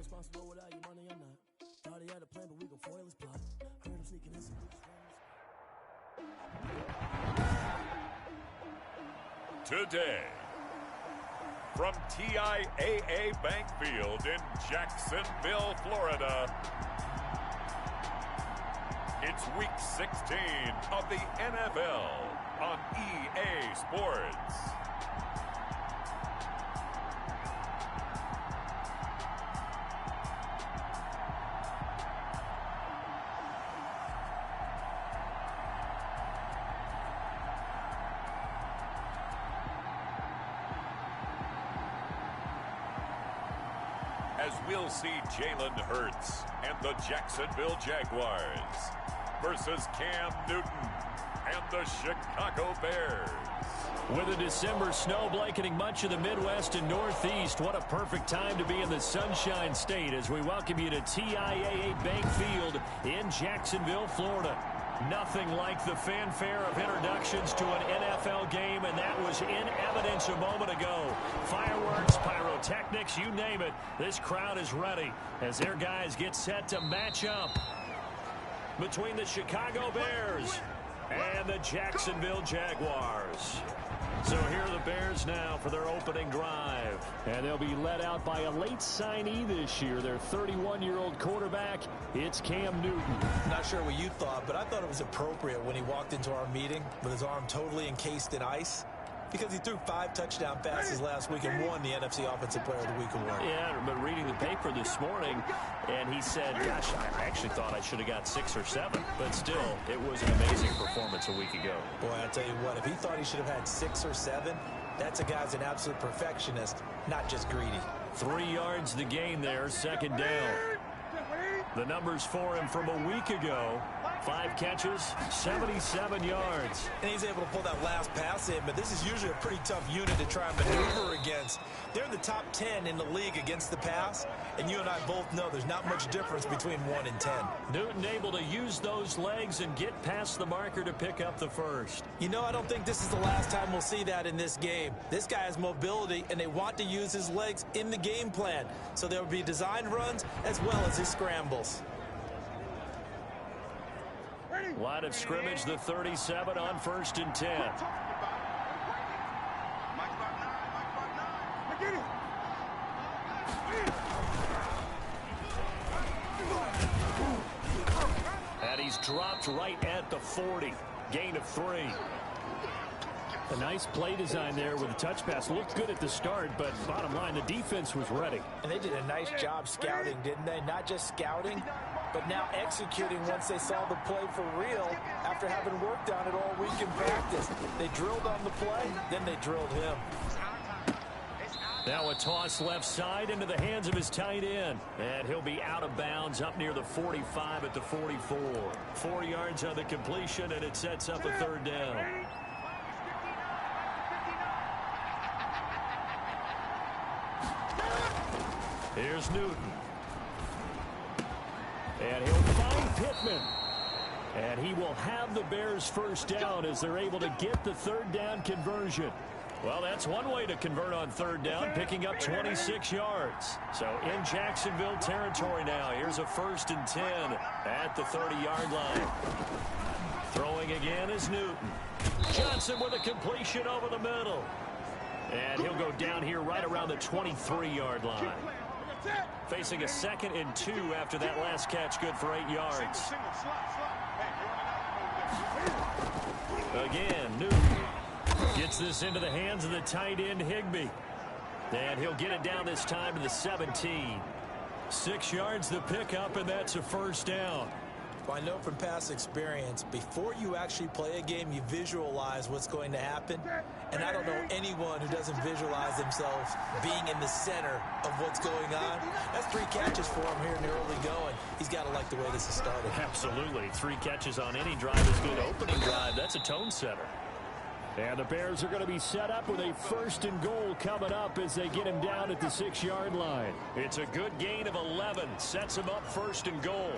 Irresponsible without your money, I'm not. Thought he had a plan, but we gon' foil his plot. Heard him sneaking in some Today, from TIAA Bank Field in Jacksonville, Florida, it's Week 16 of the NFL on EA Sports. As we'll see Jalen Hurts and the Jacksonville Jaguars versus Cam Newton and the Chicago Bears. With a December snow blanketing much of the Midwest and Northeast, what a perfect time to be in the Sunshine State as we welcome you to TIAA Bank Field in Jacksonville, Florida. Nothing like the fanfare of introductions to an NFL game, and that was in evidence a moment ago. Fireworks, pyrotechnics, you name it. This crowd is ready as their guys get set to match up between the Chicago Bears and the Jacksonville Jaguars. So here are the Bears now for their opening drive. And they'll be led out by a late signee this year, their 31-year-old quarterback. It's Cam Newton. Not sure what you thought, but I thought it was appropriate when he walked into our meeting with his arm totally encased in ice, because he threw 5 touchdown passes last week and won the NFC Offensive Player of the Week award. Yeah, but reading the paper this morning, and he said, gosh, I actually thought I should have got 6 or 7. But still, it was an amazing performance a week ago. Boy, I tell you what, if he thought he should have had 6 or 7, that's a guy's an absolute perfectionist, not just greedy. 3 yards the gain there, second down. The numbers for him from a week ago: 5 catches, 77 yards. And he's able to pull that last pass in, but this is usually a pretty tough unit to try and maneuver against. They're in the top 10 in the league against the pass, and you and I both know there's not much difference between 1 and 10. Newton able to use those legs and get past the marker to pick up the first. You know, I don't think this is the last time we'll see that in this game. This guy has mobility, and they want to use his legs in the game plan. So there will be designed runs as well as his scrambles. Line of scrimmage, the 37 on 1st and 10. And he's dropped right at the 40. Gain of 3. A nice play design there with a touch pass. Looked good at the start, but bottom line, the defense was ready. And they did a nice job scouting, didn't they? Not just scouting, but now executing once they saw the play for real after having worked on it all week in practice. They drilled on the play, then they drilled him. Now a toss left side into the hands of his tight end. And he'll be out of bounds up near the 45 at the 44. 4 yards on the completion, and it sets up a 3rd down. Here's Newton. And he'll find Pittman. And he will have the Bears first down as they're able to get the 3rd down conversion. Well, that's one way to convert on 3rd down, picking up 26 yards. So in Jacksonville territory now. Here's a 1st and 10 at the 30-yard line. Throwing again is Newton. Johnson with a completion over the middle. And he'll go down here right around the 23-yard line. Facing a 2nd and 2 after that last catch, good for 8 yards. Again, Newton gets this into the hands of the tight end, Higbee. And he'll get it down this time to the 17. 6 yards the pickup, and that's a 1st down. Well, I know from past experience, before you actually play a game, you visualize what's going to happen. And I don't know anyone who doesn't visualize themselves being in the center of what's going on. That's 3 catches for him here in the early going. He's got to like the way this is started. Absolutely. 3 catches on any drive is good. Opening drive, that's a tone setter. And the Bears are going to be set up with a 1st and goal coming up as they get him down at the 6-yard line. It's a good gain of 11. Sets him up 1st and goal.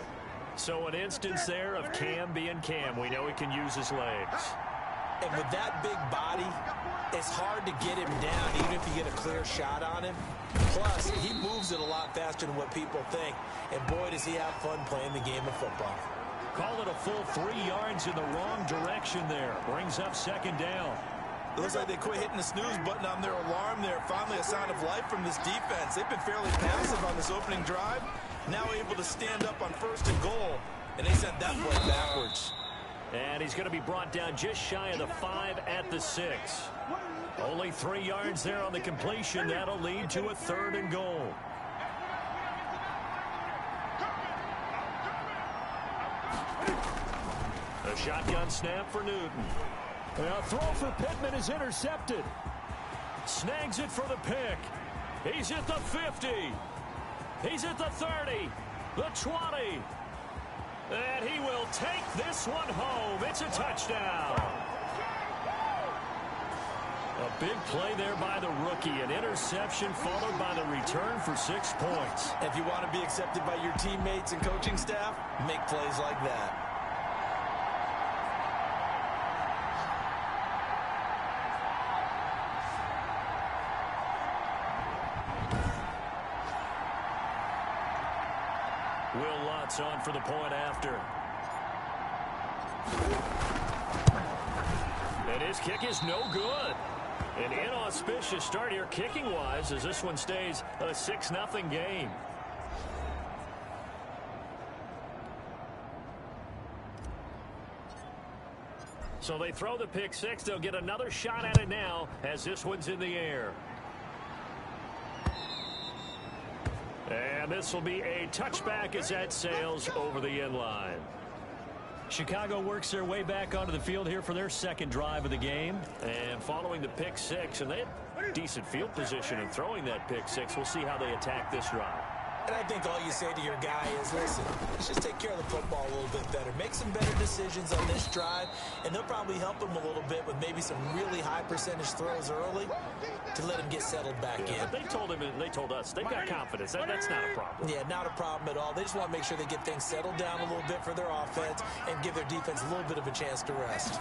So an instance there of Cam being Cam. We know he can use his legs. And with that big body, It's hard to get him down, even if you get a clear shot on him. Plus, he moves it a lot faster than what people think. And boy, does he have fun playing the game of football. Call it a full 3 yards in the wrong direction there. Brings up second down. It looks like they quit hitting the snooze button on their alarm there. Finally a sign of life from this defense. They've been fairly passive on this opening drive. Now able to stand up on 1st and goal. And they sent that play backwards. And he's going to be brought down just shy of the 5 at the 6. Only 3 yards there on the completion. That'll lead to a 3rd and goal. A shotgun snap for Newton. A throw for Pittman is intercepted. Snags it for the pick. He's at the 50. He's at the 30. The 20. And he will take this one home. It's a touchdown. A big play there by the rookie. An interception followed by the return for 6 points. If you want to be accepted by your teammates and coaching staff, make plays like that. Will Lutz on for the point after. And his kick is no good. An inauspicious start here kicking-wise as this one stays a 6-0 game. So they throw the pick 6. They'll get another shot at it now as this one's in the air. And this will be a touchback as that sails over the end line. Chicago works their way back onto the field here for their 2nd drive of the game. And following the pick 6, and they had decent field position in throwing that pick 6. We'll see how they attack this drive. And I think all you say to your guy is, listen, let's just take care of the football a little bit better. Make some better decisions on this drive, and they'll probably help him a little bit with maybe some really high percentage throws early to let him get settled back in. But they told him, and they told us, they've got confidence. That's not a problem. Yeah, not a problem at all. They just want to make sure they get things settled down a little bit for their offense and give their defense a little bit of a chance to rest.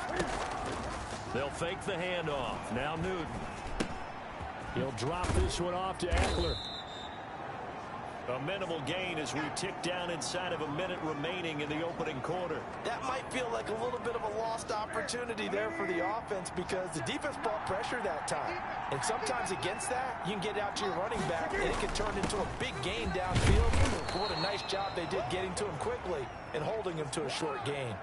They'll fake the handoff. Now Newton. He'll drop this one off to Eckler. A minimal gain as we tick down inside of a minute remaining in the opening quarter. That might feel like a little bit of a lost opportunity there for the offense because the defense brought pressure that time. And sometimes against that, you can get out to your running back and it can turn into a big gain downfield. But what a nice job they did getting to him quickly and holding him to a short gain.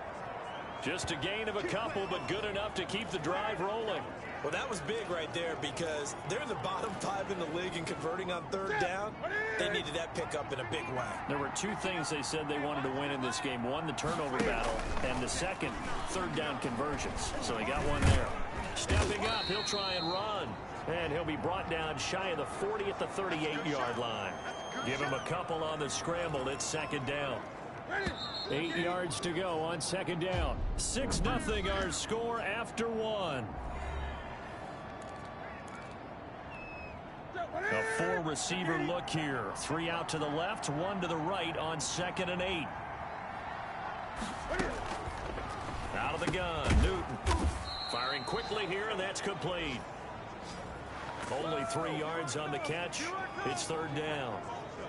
Just a gain of a couple, but good enough to keep the drive rolling. Well, that was big right there because they're in the bottom 5 in the league and converting on 3rd down. They needed that pickup in a big way. There were 2 things they said they wanted to win in this game. One, the turnover battle, and the second, 3rd down conversions. So he got one there. Stepping up, he'll try and run. And he'll be brought down shy of the 40 at the 38-yard line. Give him a couple on the scramble. It's 2nd down. 8 yards to go on 2nd down. 6-0 our score after 1. A 4-receiver look here. 3 out to the left, 1 to the right on 2nd and 8. Out of the gun, Newton. Firing quickly here, and that's complete. Only 3 yards on the catch. It's 3rd down.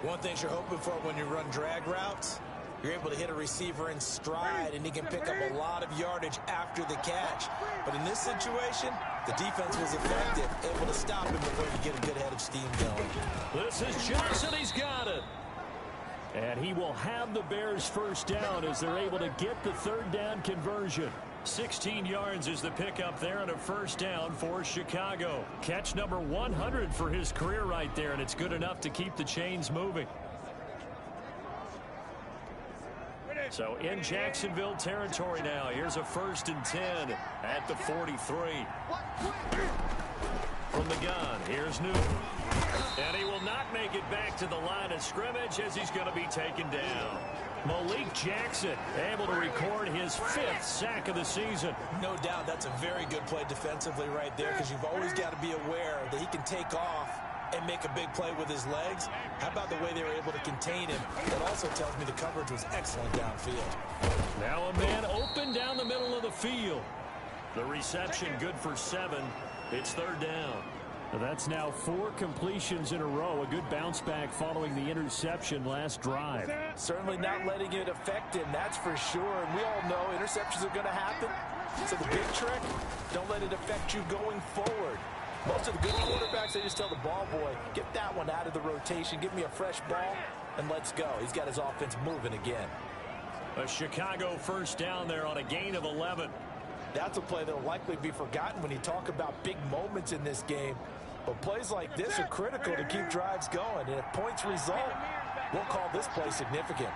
One thing you're hoping for when you run drag routes, you're able to hit a receiver in stride, and he can pick up a lot of yardage after the catch. But in this situation, the defense was effective, able to stop him before he could get a good head of steam going. This is Johnson. He's got it. And he will have the Bears 1st down as they're able to get the 3rd down conversion. 16 yards is the pickup there and a 1st down for Chicago. Catch number 100 for his career right there, and it's good enough to keep the chains moving. So in Jacksonville territory now. Here's a 1st and 10 at the 43. From the gun, here's Newton. And he will not make it back to the line of scrimmage as he's going to be taken down. Malik Jackson able to record his 5th sack of the season. No doubt that's a very good play defensively right there because you've always got to be aware that he can take off and make a big play with his legs. How about the way they were able to contain him? That also tells me the coverage was excellent downfield. Now a man open down the middle of the field. The reception good for 7. It's third down. That's now 4 completions in a row. A good bounce back following the interception last drive. Certainly not letting it affect him, that's for sure. And we all know interceptions are going to happen. So the big trick, don't let it affect you going forward. Most of the good quarterbacks, they just tell the ball boy, get that one out of the rotation, give me a fresh ball, and let's go. He's got his offense moving again. A Chicago first down there on a gain of 11. That's a play that will likely be forgotten when you talk about big moments in this game. But plays like this are critical to keep drives going. And if points result, we'll call this play significant.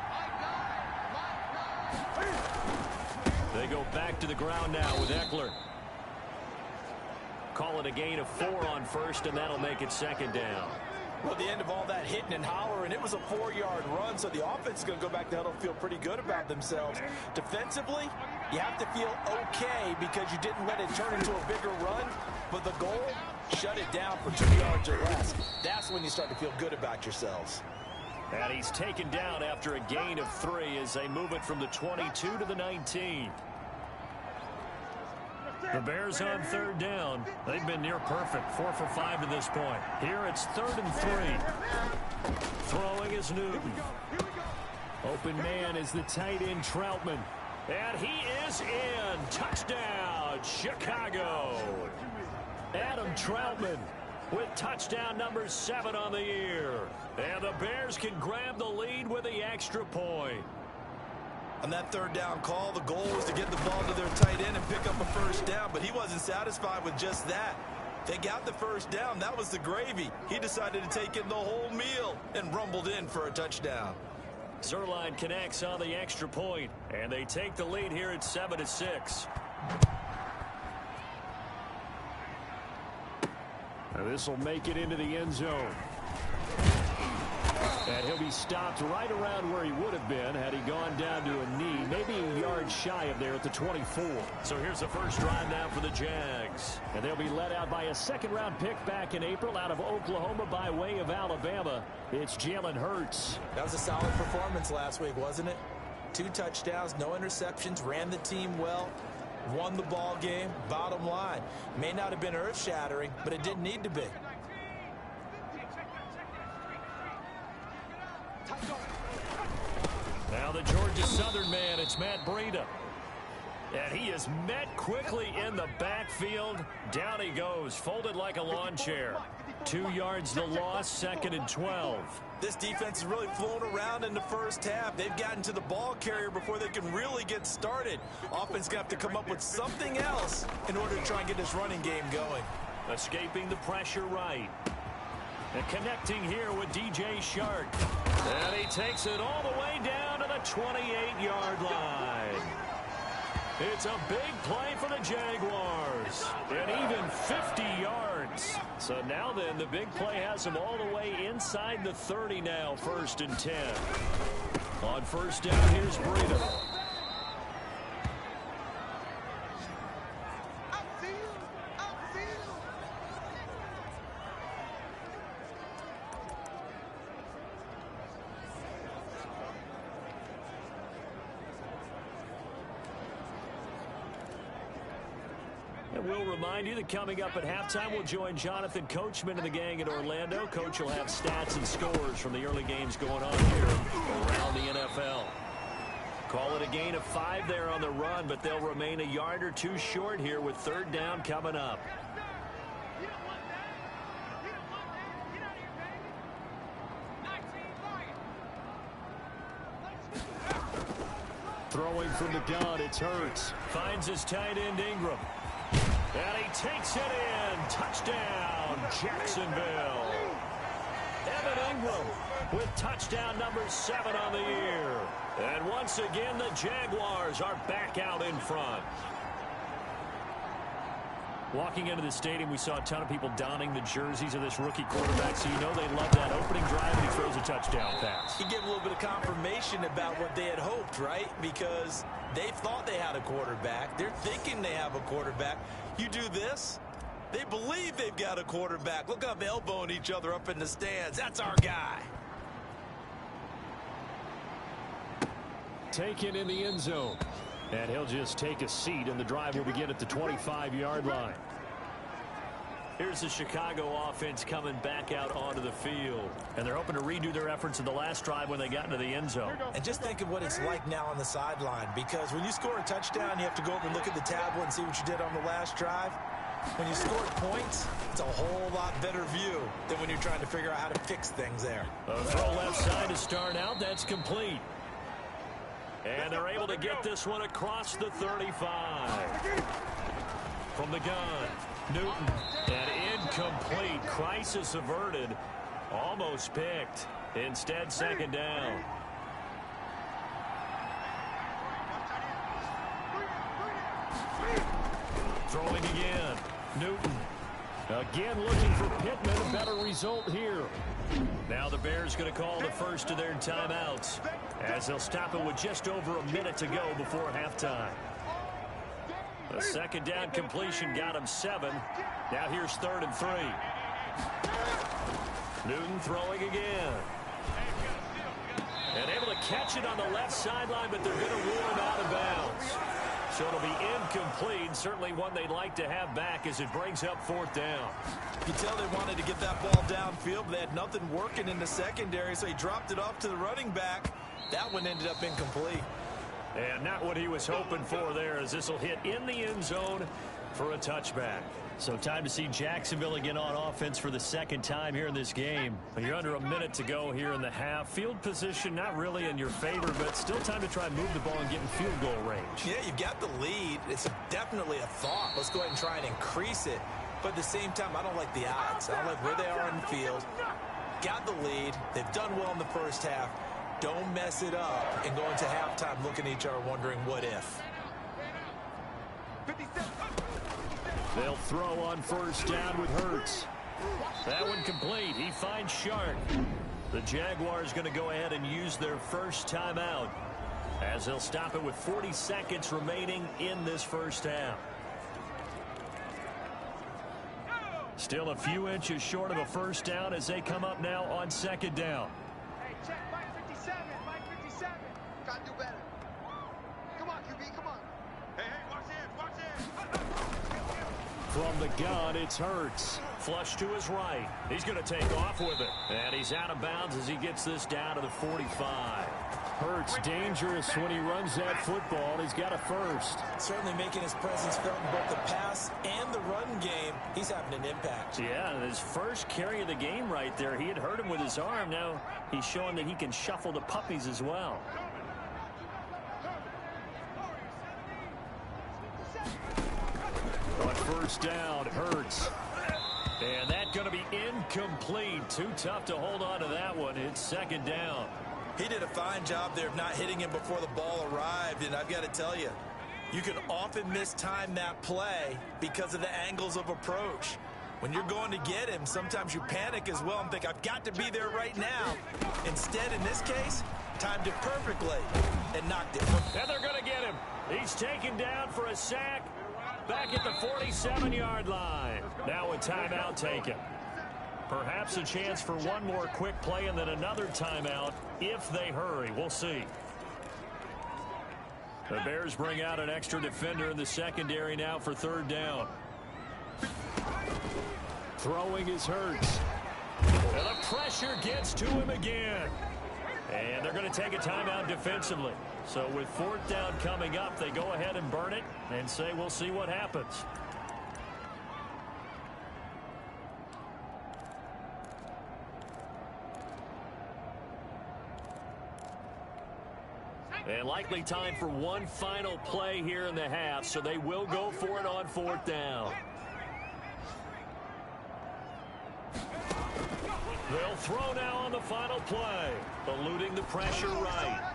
They go back to the ground now with Eckler. Call it a gain of 4 on first, and that'll make it second down. Well, at the end of all that hitting and hollering, it was a 4-yard run, so the offense is going to go back to huddle, feel pretty good about themselves. Defensively, you have to feel okay because you didn't let it turn into a bigger run, but the goal, shut it down for 2 yards or less. That's when you start to feel good about yourselves. And he's taken down after a gain of 3 as they move it from the 22 to the 19. The Bears on third down. They've been near perfect, 4 for 5 to this point. Here it's 3rd and 3. Throwing is Newton. Open man is the tight end Troutman. And he is in. Touchdown, Chicago. Adam Troutman with touchdown number 7 on the year. And the Bears can grab the lead with the extra point. On that third down call, the goal was to get the ball to their tight end and pick up a first down, but he wasn't satisfied with just that. They got the first down. That was the gravy. He decided to take in the whole meal and rumbled in for a touchdown. Zerline connects on the extra point, and they take the lead here at 7-6. This will make it into the end zone. And he'll be stopped right around where he would have been had he gone down to a knee, maybe a yard shy of there at the 24. So here's the first drive now for the Jags. And they'll be led out by a second-round pick back in April out of Oklahoma by way of Alabama. It's Jalen Hurts. That was a solid performance last week, wasn't it? 2 touchdowns, no interceptions, ran the team well, won the ball game. Bottom line, may not have been earth-shattering, but it didn't need to be. Now the Georgia Southern man, it's Matt Breida. And he is met quickly in the backfield. Down he goes, folded like a lawn chair. 2 yards the loss, 2nd and 12. This defense is really flown around in the first half. They've gotten to the ball carrier before they can really get started. Offense going to have to come up with something else in order to try and get this running game going. Escaping the pressure right. And connecting here with DJ Shark. And he takes it all the way down to the 28-yard line. It's a big play for the Jaguars. And even 50 yards. So now then, the big play has him all the way inside the 30 now, 1st and 10. On first down, here's Breida. We'll remind you that coming up at halftime, we'll join Jonathan Coachman and the gang in Orlando. Coach will have stats and scores from the early games going on here around the NFL. Call it a gain of 5 there on the run, but they'll remain a yard or 2 short here with third down coming up. Throwing from the gun, it's Hurts. Finds his tight end Ingram. And he takes it in. Touchdown, Jacksonville. Evan Ingram with touchdown number 7 on the year. And once again, the Jaguars are back out in front. Walking into the stadium, we saw a ton of people donning the jerseys of this rookie quarterback, so you know they love that opening drive, and he throws a touchdown pass. He gave a little bit of confirmation about what they had hoped, right? Because they thought they had a quarterback. They're thinking they have a quarterback. You do this, they believe they've got a quarterback. Look up, elbowing each other up in the stands. That's our guy. Taken in the end zone. And he'll just take a seat, and the drive will begin at the 25-yard line. Here's the Chicago offense coming back out onto the field. And they're hoping to redo their efforts in the last drive when they got into the end zone. And just think of what it's like now on the sideline, because when you score a touchdown, you have to go over and look at the tablet and see what you did on the last drive. When you score points, it's a whole lot better view than when you're trying to figure out how to fix things there. A throw left side to start out. That's complete. And they're able to get this one across the 35. From the gun, Newton. And incomplete. Crisis averted. Almost picked. Instead, second down. Throwing again. Newton. Again looking for Pittman. A better result here. Now the Bears going to call the first of their timeouts, as they'll stop it with just over a minute to go before halftime. The second down completion got him 7. Now here's 3rd and 3. Newton throwing again. And able to catch it on the left sideline, but they're going to rule him out of bounds. So it'll be incomplete. Certainly one they'd like to have back as it brings up 4th down. You tell they wanted to get that ball downfield, but they had nothing working in the secondary, so he dropped it off to the running back. That one ended up incomplete. And not what he was hoping for there, as this will hit in the end zone for a touchback. So time to see Jacksonville again on offense for the second time here in this game. You're under a minute to go here in the half. Field position not really in your favor, but still time to try and move the ball and get in field goal range. Yeah, you've got the lead. It's definitely a thought. Let's go ahead and try and increase it. But at the same time, I don't like the odds. I don't like where they are in the field. Got the lead. They've done well in the first half. Don't mess it up and go into halftime looking at each other wondering what if. They'll throw on first down with Hurts. That one complete. He finds Shark. The Jaguars going to go ahead and use their first timeout, as they'll stop it with 40 seconds remaining in this first half. Still a few inches short of a first down as they come up now on second down. Hey, check Mike 57. Mike 57. Gotta do better. Come on, QB, come on. Hey, watch it, watch it. From the gun, it's Hurts. Flush to his right. He's going to take off with it. And he's out of bounds as he gets this down to the 45. Hurts dangerous when he runs that football. He's got a first. Certainly making his presence felt in both the pass and the run game. He's having an impact. Yeah, his first carry of the game right there. He had hurt him with his arm. Now he's showing that he can shuffle the puppies as well. On first down, Hurts. And that's going to be incomplete. Too tough to hold on to that one. It's second down. He did a fine job there of not hitting him before the ball arrived, and I've got to tell you, you can often mistime that play because of the angles of approach. When you're going to get him, sometimes you panic as well and think, I've got to be there right now. Instead, in this case, timed it perfectly and knocked it. And they're going to get him. He's taken down for a sack back at the 47-yard line. Now a timeout taken. Perhaps a chance for one more quick play and then another timeout if they hurry. We'll see. The Bears bring out an extra defender in the secondary now for third down. Throwing is Hurts. And the pressure gets to him again. And they're going to take a timeout defensively. So with fourth down coming up, they go ahead and burn it and say we'll see what happens. And likely time for one final play here in the half, so they will go for it on fourth down. They'll throw now on the final play, eluding the pressure right.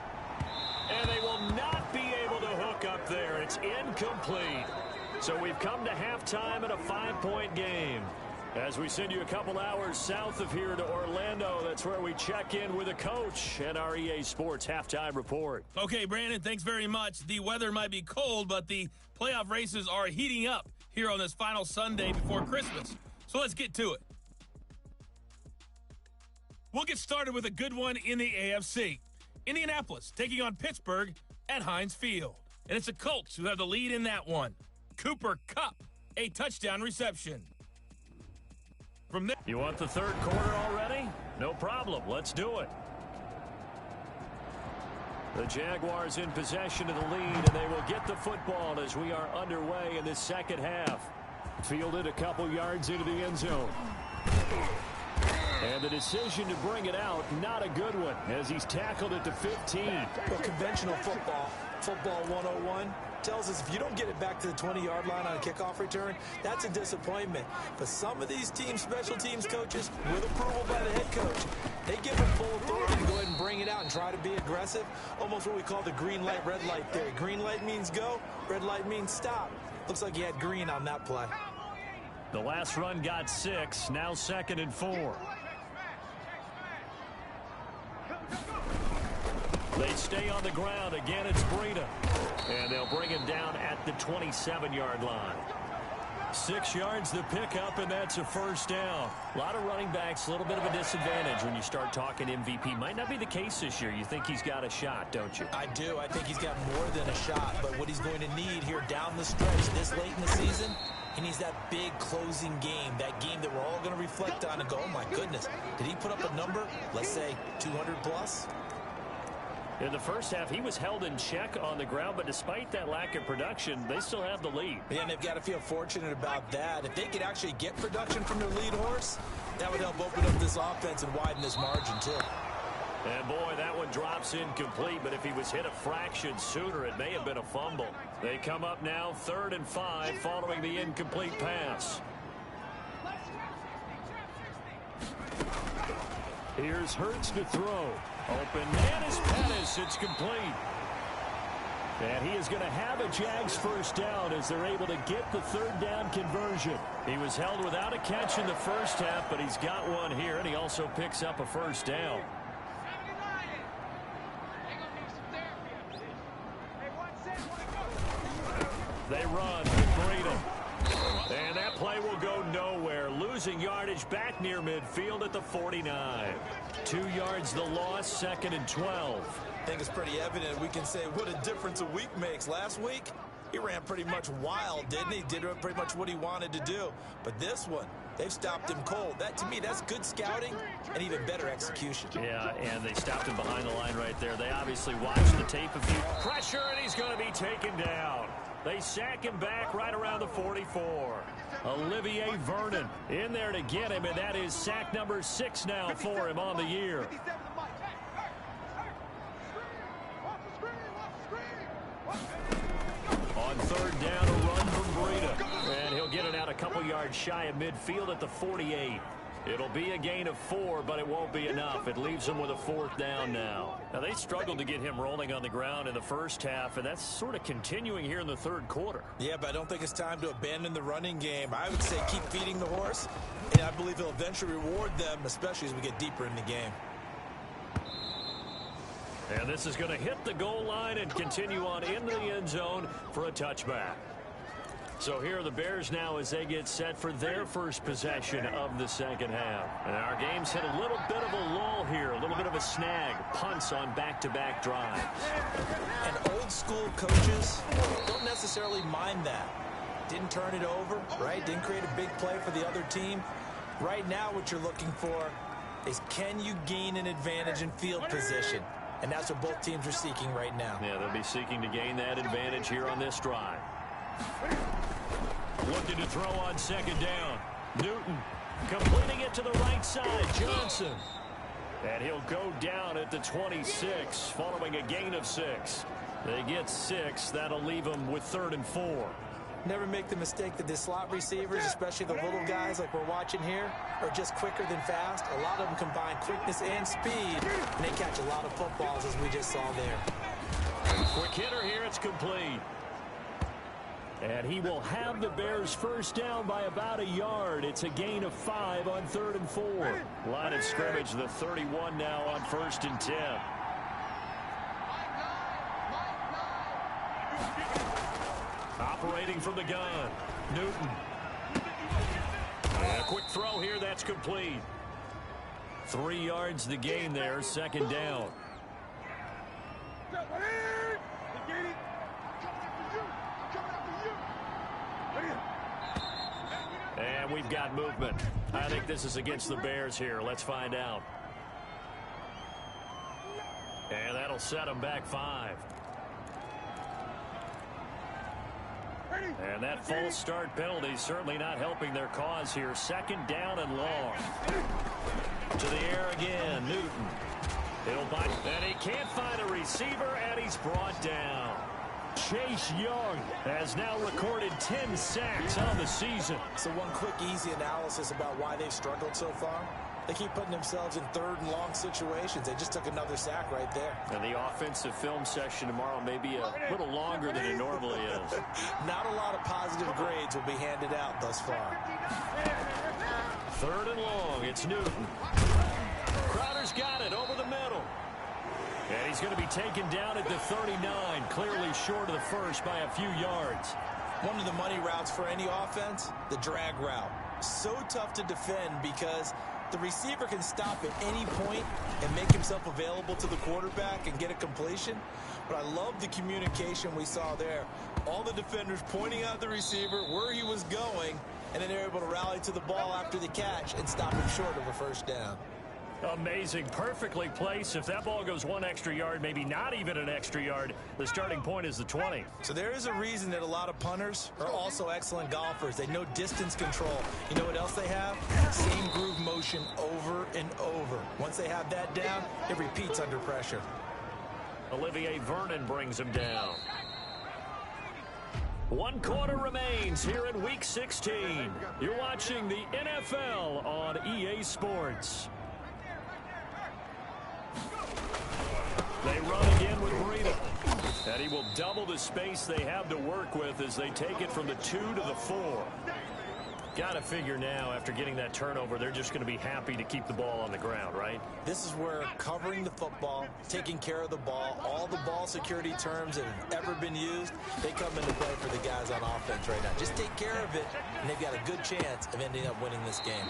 And they will not be able to hook up there. It's incomplete. So we've come to halftime in a 5-point game. As we send you a couple hours south of here to Orlando, that's where we check in with a coach and our EA Sports halftime report. Okay, Brandon, thanks very much. The weather might be cold, but the playoff races are heating up here on this final Sunday before Christmas. So let's get to it. We'll get started with a good one in the AFC. Indianapolis taking on Pittsburgh at Heinz Field. And it's the Colts who have the lead in that one. Cooper Kupp, a touchdown reception. From there. You want the third quarter already? No problem. Let's do it. The Jaguars in possession of the lead, and they will get the football as we are underway in this second half. Fielded a couple yards into the end zone. And the decision to bring it out, not a good one, as he's tackled it to 15. Well, conventional football 101, tells us if you don't get it back to the 20-yard line on a kickoff return, that's a disappointment. But some of these special teams coaches, with approval by the head coach, they give them full authority to go ahead and bring it out and try to be aggressive. Almost what we call the green light, red light theory. Green light means go, red light means stop. Looks like he had green on that play. The last run got 6, now 2nd and 4. They stay on the ground. Again, it's Breida. And they'll bring him down at the 27-yard line. 6 yards the pickup, and that's a first down. A lot of running backs, a little bit of a disadvantage when you start talking MVP. Might not be the case this year. You think he's got a shot, don't you? I do. I think he's got more than a shot. But what he's going to need here down the stretch this late in the season, he needs that big closing game, that game that we're all going to reflect on and go, oh, my goodness, did he put up a number, let's say 200 plus? In the first half, he was held in check on the ground, but despite that lack of production, they still have the lead. Yeah, and they've got to feel fortunate about that. If they could actually get production from their lead horse, that would help open up this offense and widen this margin, too. And, boy, that one drops incomplete, but if he was hit a fraction sooner, it may have been a fumble. They come up now 3rd and 5 following the incomplete pass. Here's Hurts to throw. Open man is Pettis. It's complete. And he is going to have a Jags first down as they're able to get the 3rd down conversion. He was held without a catch in the first half, but he's got one here, and he also picks up a first down. They run with Breida. And that play will go nowhere. Losing yardage back near midfield at the 49. 2 yards the loss, 2nd and 12. I think it's pretty evident. We can say what a difference a week makes. Last week, he ran pretty much wild, didn't he? Did pretty much what he wanted to do. But this one, they've stopped him cold. That, to me, that's good scouting and even better execution. Yeah, and they stopped him behind the line right there. They obviously watched the tape of the pressure, and he's going to be taken down. They sack him back right around the 44. Olivier Vernon in there to get him, and that is sack number 6 now for him on the year. On 3rd down, a run from Breida. And he'll get it out a couple yards shy of midfield at the 48. It'll be a gain of 4, but it won't be enough. It leaves them with a 4th down now. Now, they struggled to get him rolling on the ground in the first half, and that's sort of continuing here in the 3rd quarter. Yeah, but I don't think it's time to abandon the running game. I would say keep feeding the horse, and I believe he'll eventually reward them, especially as we get deeper in the game. And this is going to hit the goal line and continue on into the end zone for a touchback. So here are the Bears now as they get set for their first possession of the second half. And our game's hit a little bit of a lull here, a little bit of a snag. Punts on back-to-back drives. And old-school coaches don't necessarily mind that. Didn't turn it over, right? Didn't create a big play for the other team. Right now what you're looking for is can you gain an advantage in field position? And that's what both teams are seeking right now. Yeah, they'll be seeking to gain that advantage here on this drive. Looking to throw on 2nd down. Newton completing it to the right side. Johnson. And he'll go down at the 26 following a gain of 6. They get 6. That'll leave them with 3rd and 4. Never make the mistake that the slot receivers, especially the little guys like we're watching here, are just quicker than fast. A lot of them combine quickness and speed, and they catch a lot of footballs as we just saw there. Quick hitter here. It's complete. And he will have the Bears first down by about a yard. It's a gain of 5 on 3rd and 4. Line of scrimmage, the 31 now on 1st and 10. Operating from the gun, Newton. And a quick throw here, that's complete. 3 yards the gain there, 2nd down. And we've got movement. I think this is against the Bears here. Let's find out. And that'll set them back 5. And that false start penalty certainly not helping their cause here. 2nd down and long. To the air again, Newton. He'll bite, and he can't find a receiver, and he's brought down. Chase Young has now recorded 10 sacks on the season. So one quick, easy analysis about why they've struggled so far. They keep putting themselves in 3rd and long situations. They just took another sack right there. And the offensive film session tomorrow may be a little longer than it normally is. Not a lot of positive grades will be handed out thus far. 3rd and long. It's Newton. Crowder's got it over the middle. And he's going to be taken down at the 39, clearly short of the first by a few yards. One of the money routes for any offense, the drag route. So tough to defend because the receiver can stop at any point and make himself available to the quarterback and get a completion. But I love the communication we saw there. All the defenders pointing out the receiver, where he was going, and then they're able to rally to the ball after the catch and stop him short of a 1st down. Amazing. Perfectly placed. If that ball goes 1 extra yard, maybe not even an extra yard, the starting point is the 20. So there is a reason that a lot of punters are also excellent golfers. They know distance control. You know what else they have? Same groove motion over and over. Once they have that down, it repeats under pressure. Olivier Vernon brings him down. 1 quarter remains here in Week 16. You're watching the NFL on EA Sports. They run again with Breida. And he will double the space they have to work with as they take it from the 2 to the 4. Got to figure now, after getting that turnover, they're just going to be happy to keep the ball on the ground, right? This is where covering the football, taking care of the ball, all the ball security terms that have ever been used, they come into play for the guys on offense right now. Just take care of it, and they've got a good chance of ending up winning this game.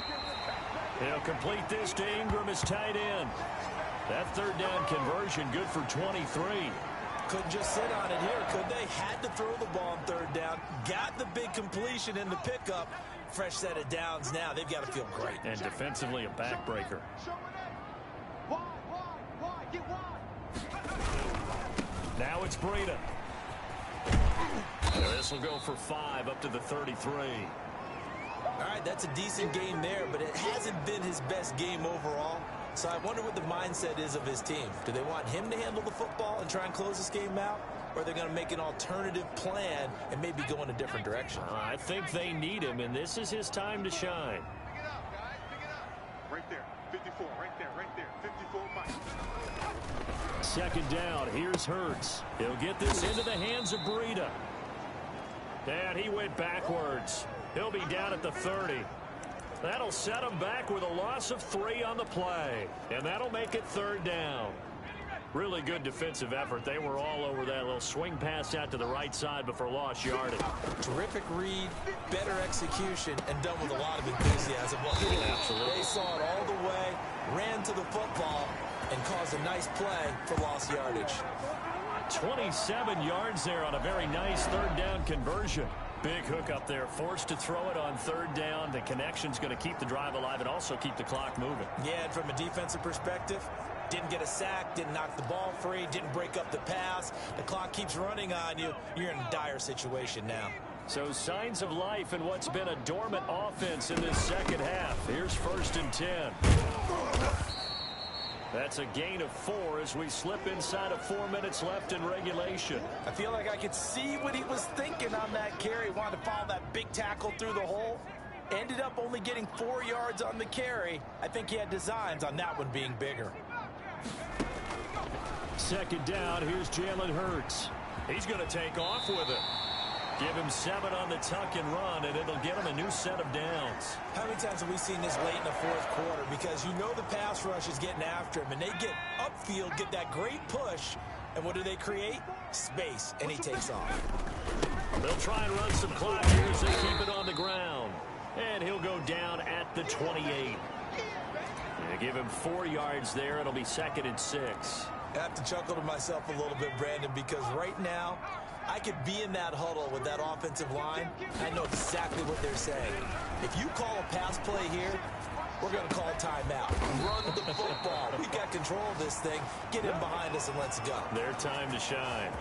He'll complete this to Ingram as tight end. That 3rd down conversion good for 23. Couldn't just sit on it here, could they? Had to throw the ball on 3rd down. Got the big completion in the pickup. Fresh set of downs now. They've got to feel great. And defensively, a backbreaker. Now it's Breida. This will go for 5 up to the 33. All right, that's a decent game there, but it hasn't been his best game overall. So I wonder what the mindset is of his team. Do they want him to handle the football and try and close this game out? Or are they going to make an alternative plan and maybe go in a different direction? I think they need him, and this is his time to shine. Pick it up, guys. Pick it up. Right there. 54. Right there. Right there. 54 Mike. 2nd down. Here's Hurts. He'll get this into the hands of Breida. And he went backwards. He'll be down at the 30. That'll set him back with a loss of 3 on the play. And that'll make it 3rd down. Really good defensive effort. They were all over that little swing pass out to the right side before lost yardage. Terrific read, better execution, and done with a lot of enthusiasm. Absolutely. They saw it all the way, ran to the football, and caused a nice play for lost yardage. 27 yards there on a very nice 3rd down conversion. Big hook up there, forced to throw it on 3rd down. The connection's going to keep the drive alive and also keep the clock moving. Yeah, and from a defensive perspective, didn't get a sack, didn't knock the ball free, didn't break up the pass. The clock keeps running on you. You're in a dire situation now. So signs of life in what's been a dormant offense in this 2nd half. Here's 1st and 10. That's a gain of 4 as we slip inside of 4 minutes left in regulation. I feel like I could see what he was thinking on that carry. Wanted to follow that big tackle through the hole. Ended up only getting 4 yards on the carry. I think he had designs on that one being bigger. 2nd down, here's Jalen Hurts. He's going to take off with it. Give him 7 on the tuck and run, and it'll get him a new set of downs. How many times have we seen this late in the 4th quarter? Because you know the pass rush is getting after him, and they get upfield, get that great push, and what do they create? Space, and he takes off. They'll try and run some clock here as they keep it on the ground. And he'll go down at the 28. They give him 4 yards there. It'll be 2nd and 6. I have to chuckle to myself a little bit, Brandon, because right now, I could be in that huddle with that offensive line. I know exactly what they're saying. If you call a pass play here, we're going to call timeout. Run the football. We got control of this thing. Get in behind us and let's go. Their time to shine.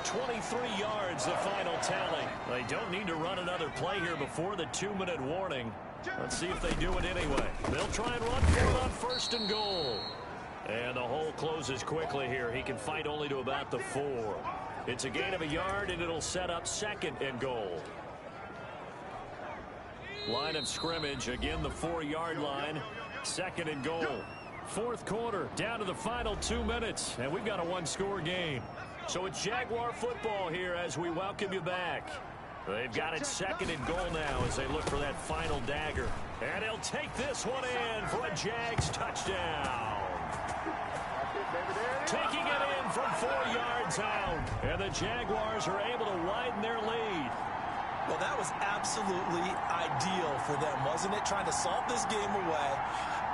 23 yards, the final tally. They don't need to run another play here before the 2-minute warning. Let's see if they do it anyway. They'll try and run for it on 1st and goal. And the hole closes quickly here. He can fight only to about the 4. It's a gain of a yard, and it'll set up 2nd and goal. Line of scrimmage, again the 4-yard line. 2nd and goal. 4th quarter, down to the final 2 minutes, and we've got a 1-score game. So it's Jaguar football here as we welcome you back. They've got it 2nd and goal now as they look for that final dagger. And he'll take this one in for a Jags touchdown. Taking it in from 4 yards out. And the Jaguars are able to widen their lead. Well, that was absolutely ideal for them, wasn't it? Trying to salt this game away.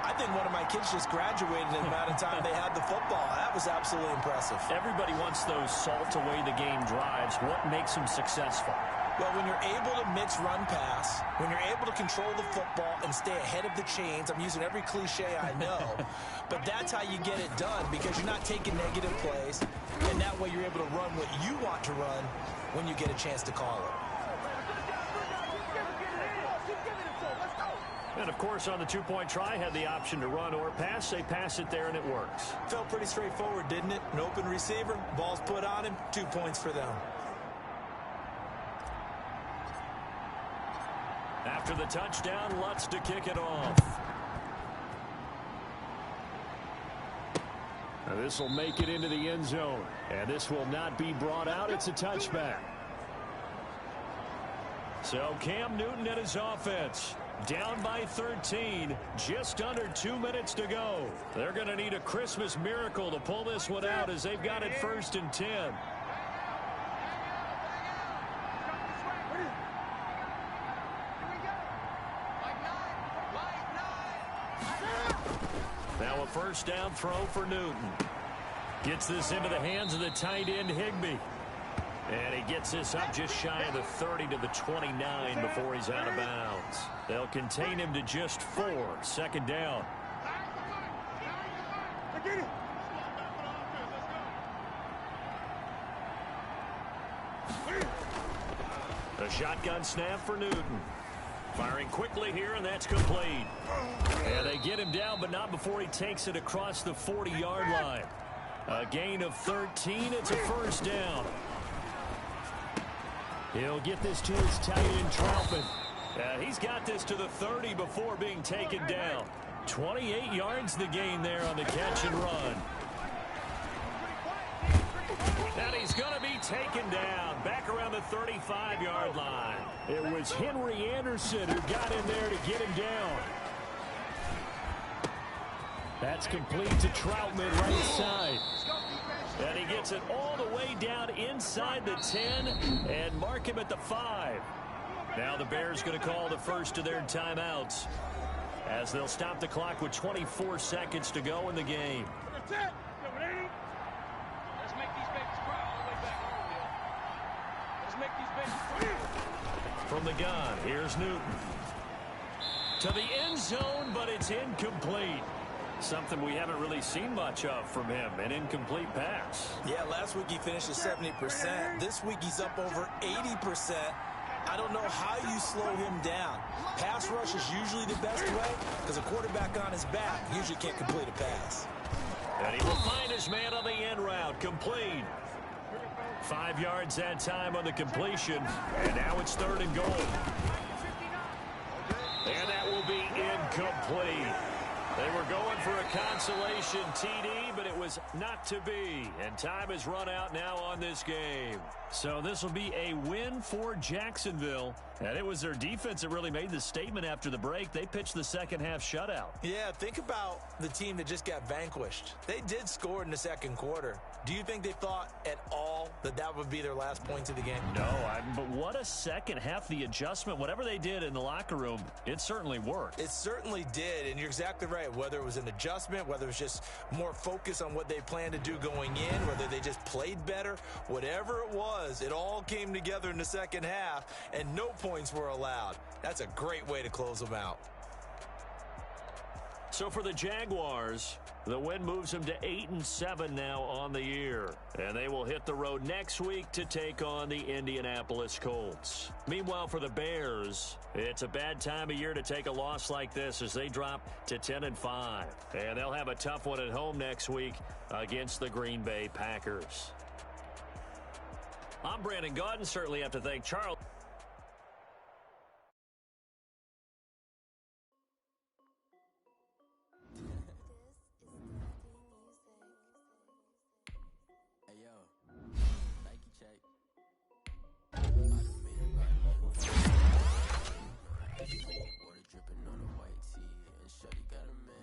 I think one of my kids just graduated in the amount of time they had the football. That was absolutely impressive. Everybody wants those salt away the game drives. What makes them successful? Well, when you're able to mix run pass, when you're able to control the football and stay ahead of the chains, I'm using every cliche I know, but that's how you get it done because you're not taking negative plays, and that way you're able to run what you want to run when you get a chance to call it. And, of course, on the 2-point try, had the option to run or pass. They pass it there, and it works. Felt pretty straightforward, didn't it? An open receiver, ball's put on him, 2 points for them. After the touchdown, Lutz to kick it off. This will make it into the end zone. And this will not be brought out. It's a touchback. So Cam Newton and his offense down by 13. Just under 2 minutes to go. They're going to need a Christmas miracle to pull this one out as they've got it 1st and 10. Now a 1st down throw for Newton. Gets this into the hands of the tight end Higbee. And he gets this up just shy of the 30 to the 29 before he's out of bounds. They'll contain him to just 4. 2nd down. A shotgun snap for Newton. Firing quickly here, and that's complete. And they get him down, but not before he takes it across the 40-yard line. A gain of 13. It's a 1st down. He'll get this to his tight end, Troutman. He's got this to the 30 before being taken down. 28 yards the gain there on the catch and run. And he's going to be taken down back around the 35-yard line. It was Henry Anderson who got in there to get him down. That's complete to Troutman right side. And he gets it all the way down inside the 10 and mark him at the 5. Now the Bears going to call the first of their timeouts as they'll stop the clock with 24 seconds to go in the game. From the gun, here's Newton. To the end zone, but it's incomplete. Something we haven't really seen much of from him, an incomplete pass. Yeah, last week he finished at 70%. This week he's up over 80%. I don't know how you slow him down. Pass rush is usually the best way because a quarterback on his back usually can't complete a pass. And he will find his man on the end route, complete. 5 yards that time on the completion, and now it's 3rd and goal. And that will be incomplete. They were going for a consolation TD, but it was not to be. And time has run out now on this game. So this will be a win for Jacksonville. And it was their defense that really made the statement after the break. They pitched the second-half shutout. Yeah, think about the team that just got vanquished. They did score in the 2nd quarter. Do you think they thought at all that that would be their last points of the game? No, but what a second half. The adjustment, whatever they did in the locker room, it certainly worked. It certainly did, and you're exactly right. right, whether it was an adjustment, whether it was just more focus on what they planned to do going in, whether they just played better, whatever it was, it all came together in the second half, and no points were allowed. That's a great way to close them out. So for the Jaguars, the win moves them to 8-7 now on the year. And they will hit the road next week to take on the Indianapolis Colts. Meanwhile, for the Bears, it's a bad time of year to take a loss like this as they drop to 10-5. And they'll have a tough one at home next week against the Green Bay Packers. I'm Brandon Gaudin. Certainly have to thank Charles. Water dripping on a white tee, and Shorty got a man.